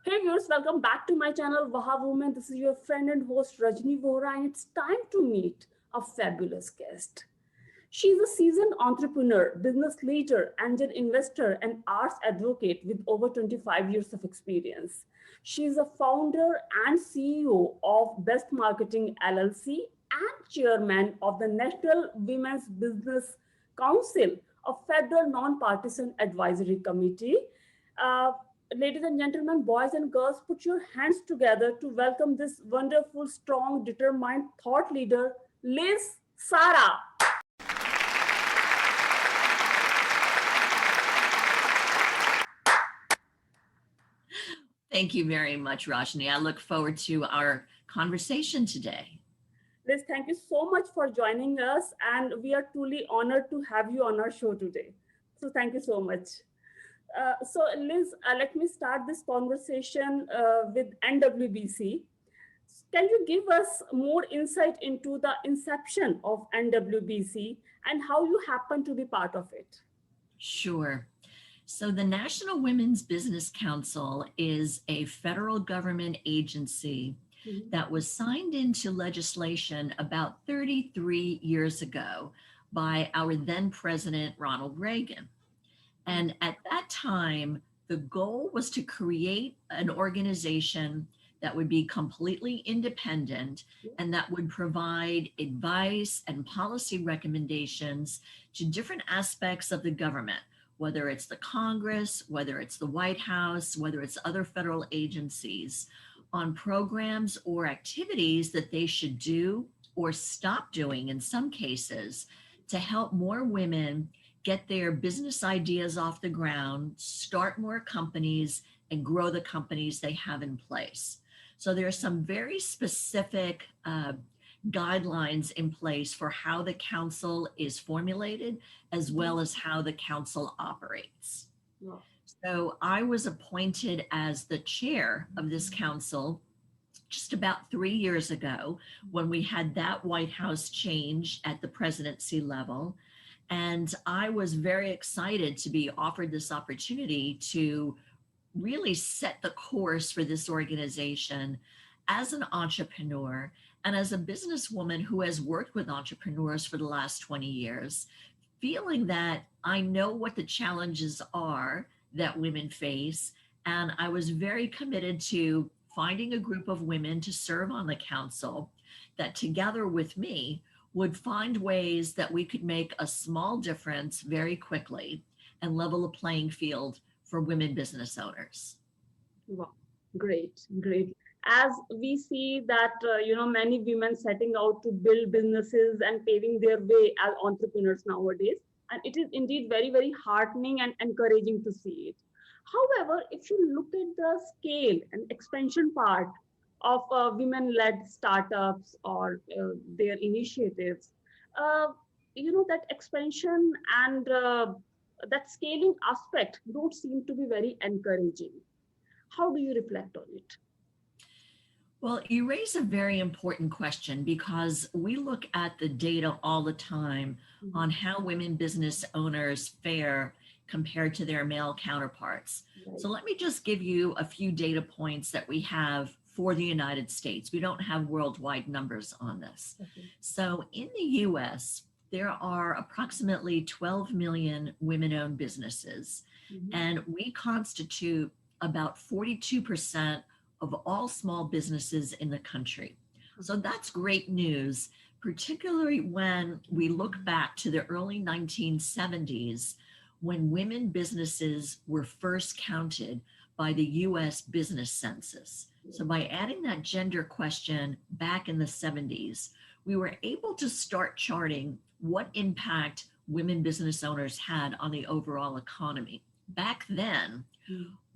Hey viewers, welcome back to my channel WahWoman. This is your friend and host Rajni Vohra, and it's time to meet a fabulous guest. She's a seasoned entrepreneur, business leader, angel investor, and arts advocate with over 25 years of experience. She's a founder and CEO of Best Marketing LLC and chairman of the National Women's Business Council, a federal non-partisan advisory committee. Uh, Ladies and gentlemen, boys and girls, put your hands together to welcome this wonderful, strong, determined thought leader, Liz Sara. Thank you very much, Rajni. I look forward to our conversation today. Liz, thank you so much for joining us, and we are truly honored to have you on our show today. So thank you so much. So Liz, let me start this conversation with NWBC. Can you give us more insight into the inception of NWBC and how you happen to be part of it? Sure. So the National Women's Business Council is a federal government agency that was signed into legislation about 33 years ago by our then president, Ronald Reagan. And at that time, the goal was to create an organization that would be completely independent and that would provide advice and policy recommendations to different aspects of the government, whether it's the Congress, whether it's the White House, whether it's other federal agencies, on programs or activities that they should do or stop doing in some cases to help more women get their business ideas off the ground, start more companies, and grow the companies they have in place. So there are some very specific guidelines in place for how the council is formulated, as well as how the council operates. Wow. So I was appointed as the chair of this council just about 3 years ago when we had that White House change at the presidency level. And I was very excited to be offered this opportunity to really set the course for this organization as an entrepreneur and as a businesswoman who has worked with entrepreneurs for the last 20 years, feeling that I know what the challenges are that women face. And I was very committed to finding a group of women to serve on the council that together with me would find ways that we could make a small difference very quickly and level the playing field for women business owners. Wow, great, great. As we see that, many women setting out to build businesses and paving their way as entrepreneurs nowadays. And it is indeed very, very heartening and encouraging to see it. However, if you look at the scale and expansion part of women-led startups or their initiatives, that expansion and that scaling aspect don't seem to be very encouraging. How do you reflect on it? Well, you raise a very important question because we look at the data all the time on how women business owners fare compared to their male counterparts. Right. So let me just give you a few data points that we have for the United States. We don't have worldwide numbers on this. Okay. So in the US, there are approximately 12 million women-owned businesses, and we constitute about 42% of all small businesses in the country. So that's great news, particularly when we look back to the early 1970s when women businesses were first counted by the US Business Census. So by adding that gender question back in the 70s, we were able to start charting what impact women business owners had on the overall economy. Back then,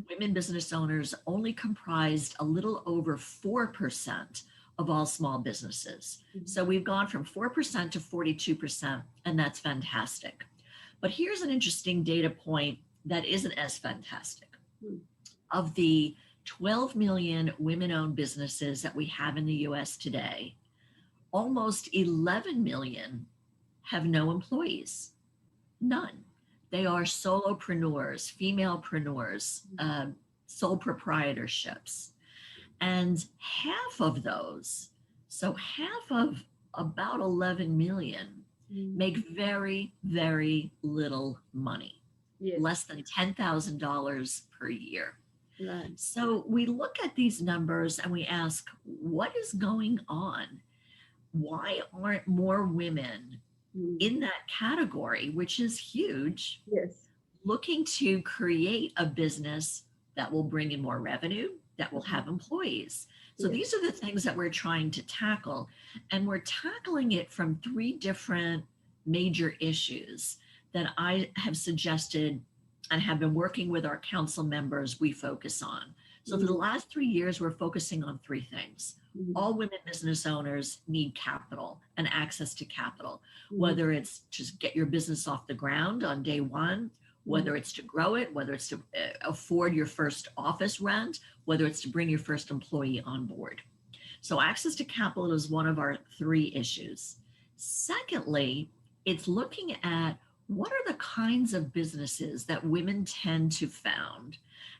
women business owners only comprised a little over 4% of all small businesses. So we've gone from 4% to 42%, and that's fantastic. But here's an interesting data point that isn't as fantastic. Of the 12 million women-owned businesses that we have in the US today, almost 11 million have no employees, none. They are solopreneurs, femalepreneurs, sole proprietorships. And half of those, so half of about 11 million, make very, very little money, Yes. less than $10,000 per year. Right. So we look at these numbers and we ask, what is going on? Why aren't more women in that category, which is huge, Yes. looking to create a business that will bring in more revenue, that will have employees? So Yes. these are the things that we're trying to tackle. And we're tackling it from 3 different major issues that I have suggested and have been working with our council members we focus on. So for the last 3 years, we're focusing on 3 things. All women business owners need capital and access to capital, whether it's to get your business off the ground on day one, whether it's to grow it, whether it's to afford your first office rent, whether it's to bring your first employee on board. So access to capital is one of our 3 issues. Secondly, it's looking at what are the kinds of businesses that women tend to found?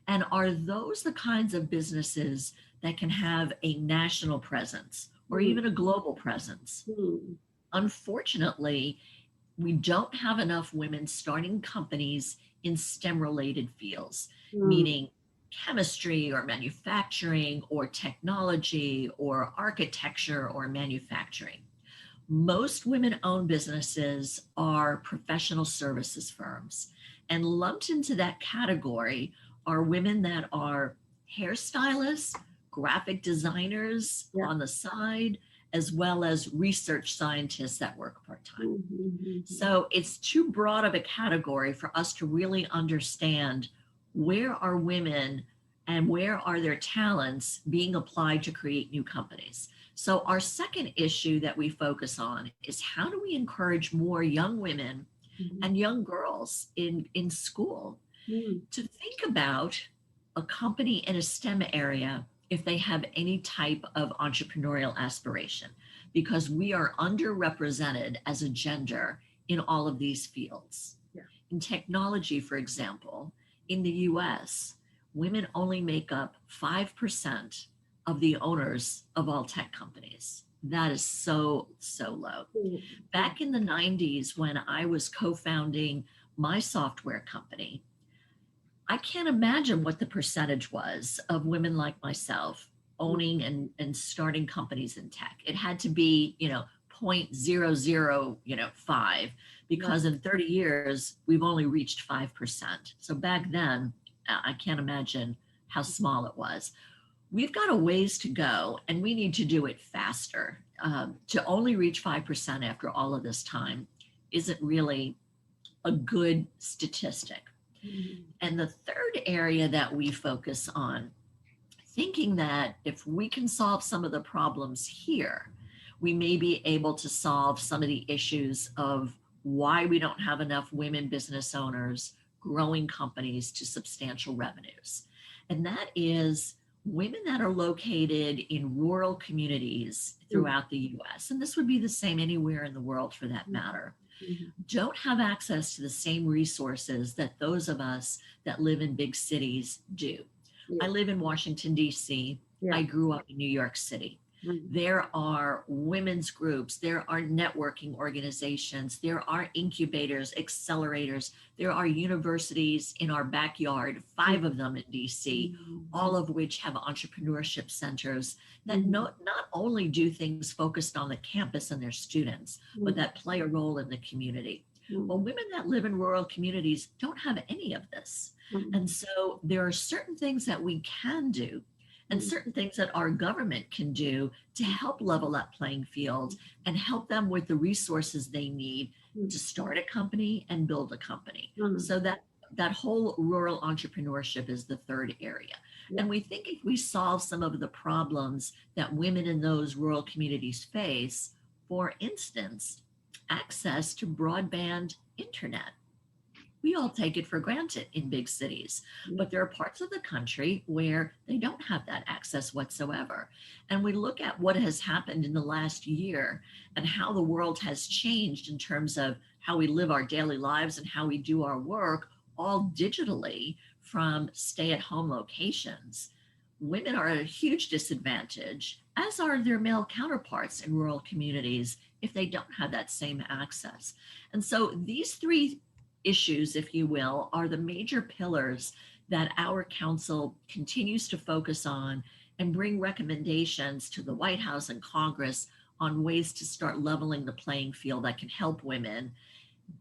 And are those the kinds of businesses that can have a national presence or even a global presence? Unfortunately, we don't have enough women starting companies in STEM-related fields, meaning chemistry or manufacturing or technology or architecture or manufacturing. Most women-owned businesses are professional services firms, and lumped into that category are women that are hairstylists, graphic designers on the side, as well as research scientists that work part-time. So it's too broad of a category for us to really understand where are women and where are their talents being applied to create new companies. So our second issue that we focus on is how do we encourage more young women and young girls in school to think about a company in a STEM area if they have any type of entrepreneurial aspiration, because we are underrepresented as a gender in all of these fields. In technology, for example, in the US, women only make up 5% of the owners of all tech companies. That is so low. Back in the 90s, when I was co-founding my software company, I can't imagine what the percentage was of women like myself owning and starting companies in tech. It had to be, 0.00, 5, because in 30 years, we've only reached 5%. So back then, I can't imagine how small it was. We've got a ways to go, and we need to do it faster. To only reach 5% after all of this time isn't really a good statistic. And the third area that we focus on, thinking that if we can solve some of the problems here, we may be able to solve some of the issues of why we don't have enough women business owners growing companies to substantial revenues. And that is women that are located in rural communities throughout the US, and this would be the same anywhere in the world for that matter, don't have access to the same resources that those of us that live in big cities do. I live in Washington, D.C. I grew up in New York City. There are women's groups, there are networking organizations, there are incubators, accelerators, there are universities in our backyard, 5 of them in DC, all of which have entrepreneurship centers that not only do things focused on the campus and their students, but that play a role in the community. Well, women that live in rural communities don't have any of this. And so there are certain things that we can do and certain things that our government can do to help level that playing field and help them with the resources they need to start a company and build a company. So that whole rural entrepreneurship is the third area. And we think if we solve some of the problems that women in those rural communities face, for instance, access to broadband internet. We all take it for granted in big cities, but there are parts of the country where they don't have that access whatsoever. And we look at what has happened in the last year and how the world has changed in terms of how we live our daily lives and how we do our work, all digitally, from stay-at-home locations, women are at a huge disadvantage, as are their male counterparts in rural communities if they don't have that same access. And so these three issues, if you will, are the major pillars that our council continues to focus on and bring recommendations to the White House and Congress on ways to start leveling the playing field that can help women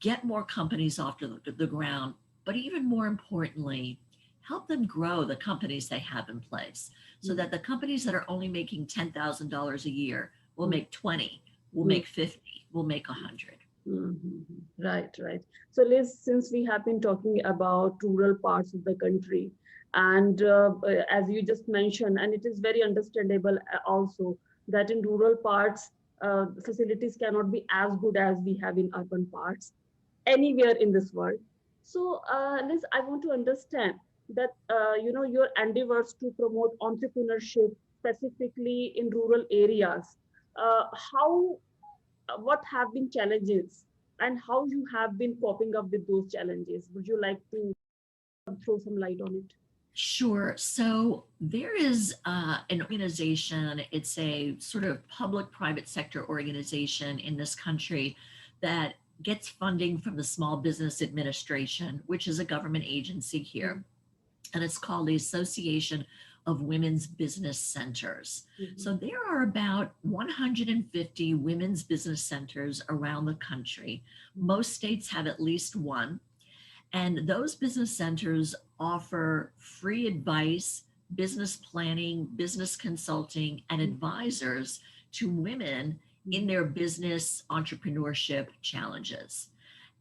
get more companies off the ground, but even more importantly, help them grow the companies they have in place so that the companies that are only making $10,000 a year will make 20, will make 50, will make 100. Right, right. So Liz, since we have been talking about rural parts of the country, and as you just mentioned, and it is very understandable also that in rural parts, facilities cannot be as good as we have in urban parts anywhere in this world. So Liz, I want to understand that, your endeavors to promote entrepreneurship specifically in rural areas, how what have been challenges and how you have been coping up with those challenges? Would you like to throw some light on it? Sure. So there is an organization, it's a sort of public private sector organization in this country that gets funding from the Small Business Administration, which is a government agency here. And it's called the Association of Women's Business Centers. So there are about 150 women's business centers around the country. Most states have at least one. And those business centers offer free advice, business planning, business consulting, and advisors to women in their business entrepreneurship challenges.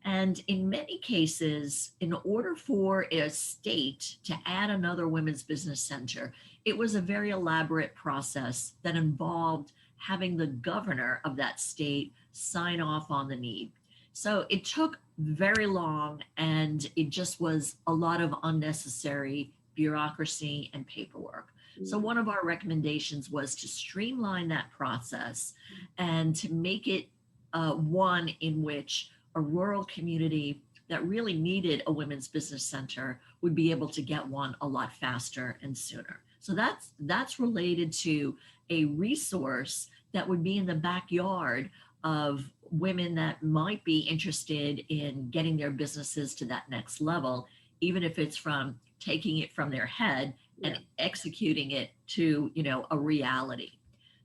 And in many cases, in order for a state to add another women's business center, it was a very elaborate process that involved having the governor of that state sign off on the need. So it took very long, and it just was a lot of unnecessary bureaucracy and paperwork. So one of our recommendations was to streamline that process and to make it one in which a rural community that really needed a women's business center would be able to get one a lot faster and sooner. So that's related to a resource that would be in the backyard of women that might be interested in getting their businesses to that next level, even if it's from taking it from their head and executing it to, a reality.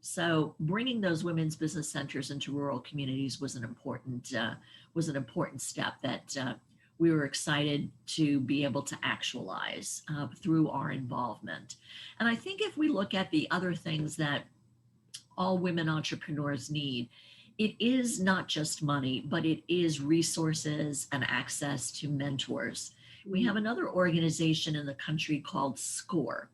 So bringing those women's business centers into rural communities was an important step that we were excited to be able to actualize through our involvement. And I think if we look at the other things that all women entrepreneurs need, it is not just money, but it is resources and access to mentors. We have another organization in the country called SCORE,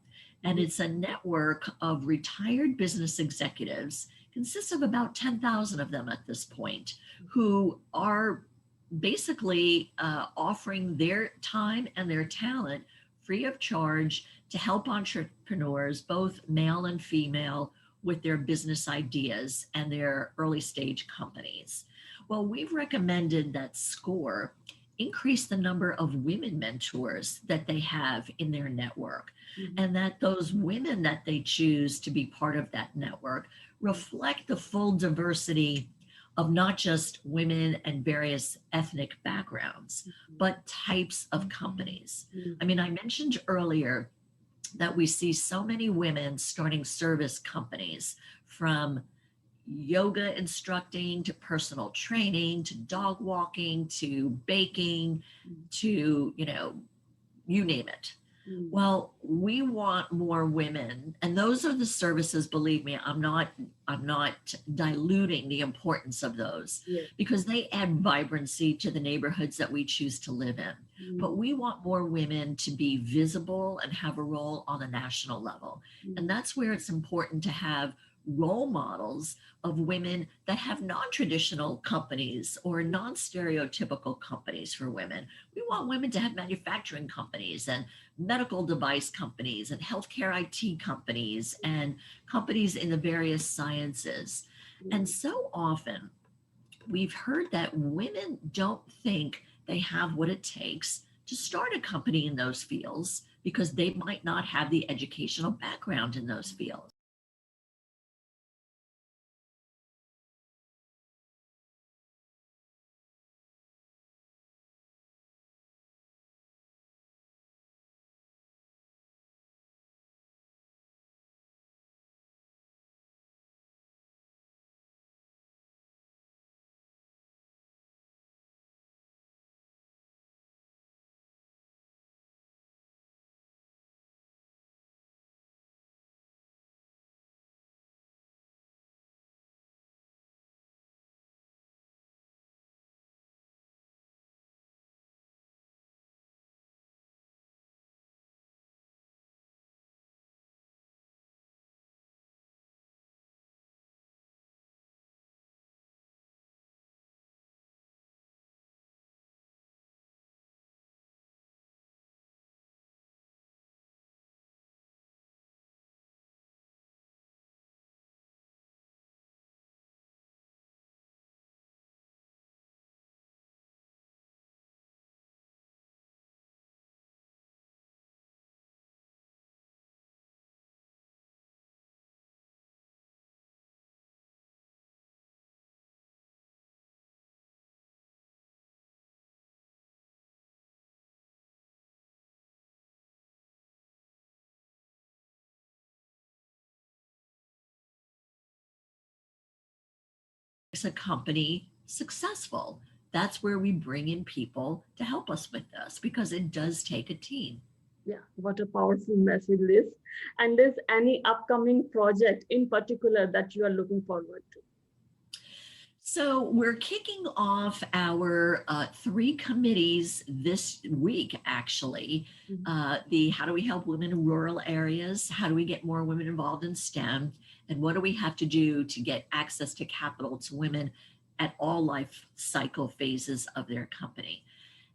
and it's a network of retired business executives, consists of about 10,000 of them at this point, who are basically offering their time and their talent free of charge to help entrepreneurs, both male and female, with their business ideas and their early stage companies. Well, we've recommended that SCORE increase the number of women mentors that they have in their network, and that those women that they choose to be part of that network reflect the full diversity of not just women and various ethnic backgrounds, but types of companies. I mean, I mentioned earlier that we see so many women starting service companies, from yoga instructing to personal training to dog walking to baking to, you name it. Well, we want more women, and those are the services, believe me, I'm not diluting the importance of those, because they add vibrancy to the neighborhoods that we choose to live in. But we want more women to be visible and have a role on a national level. And that's where it's important to have role models of women that have non-traditional companies or non-stereotypical companies for women. We want women to have manufacturing companies and medical device companies and healthcare IT companies and companies in the various sciences. And so often we've heard that women don't think they have what it takes to start a company in those fields because they might not have the educational background in those fields. Makes a company successful. That's where we bring in people to help us with this because it does take a team. Yeah, what a powerful message, Liz. And is any upcoming project in particular that you are looking forward to? So we're kicking off our 3 committees this week, actually. The How do we help women in rural areas? How do we get more women involved in STEM? And what do we have to do to get access to capital to women at all life cycle phases of their company?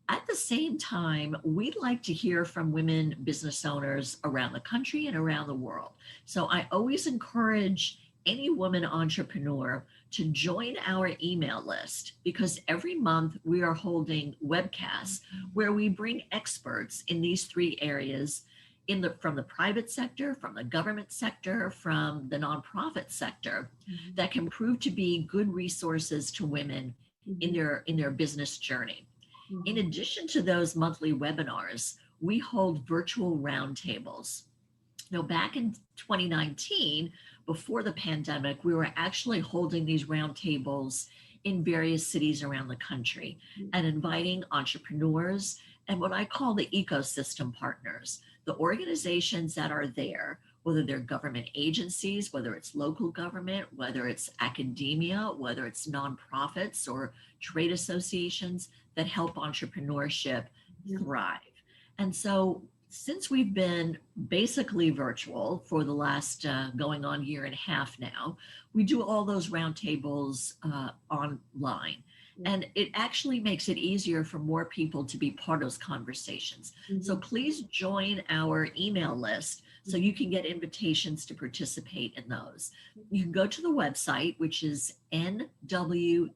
At the same time, we'd like to hear from women business owners around the country and around the world. So I always encourage any woman entrepreneur to join our email list because every month we are holding webcasts where we bring experts in these 3 areas from the private sector, from the government sector, from the nonprofit sector that can prove to be good resources to women in their business journey. In addition to those monthly webinars, we hold virtual roundtables. Now, back in 2019, before the pandemic, we were actually holding these roundtables in various cities around the country and inviting entrepreneurs and what I call the ecosystem partners, the organizations that are there, whether they're government agencies, whether it's local government, whether it's academia, whether it's nonprofits or trade associations that help entrepreneurship thrive. And so since we've been basically virtual for the last going on year and a half now, we do all those roundtables online. And it actually makes it easier for more people to be part of those conversations. So please join our email list so you can get invitations to participate in those. You can go to the website, which is nwbc.gov,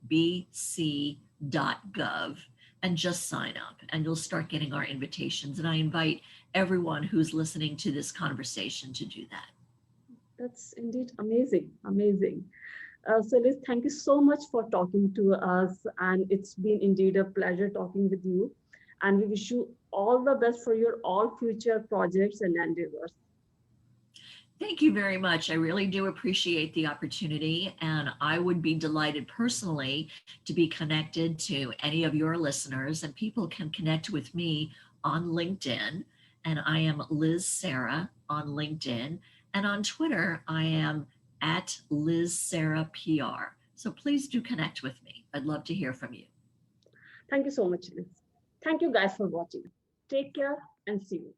and just sign up and you'll start getting our invitations. And I invite everyone who's listening to this conversation to do that. That's indeed amazing, amazing. So Liz, thank you so much for talking to us. And it's been indeed a pleasure talking with you. And we wish you all the best for your all future projects and endeavors. Thank you very much. I really do appreciate the opportunity, and I would be delighted personally to be connected to any of your listeners, and people can connect with me on LinkedIn, and I am Liz Sara on LinkedIn, and on Twitter, I am at Liz Sara PR. So please do connect with me. I'd love to hear from you. Thank you so much, Liz. Thank you guys for watching. Take care and see you.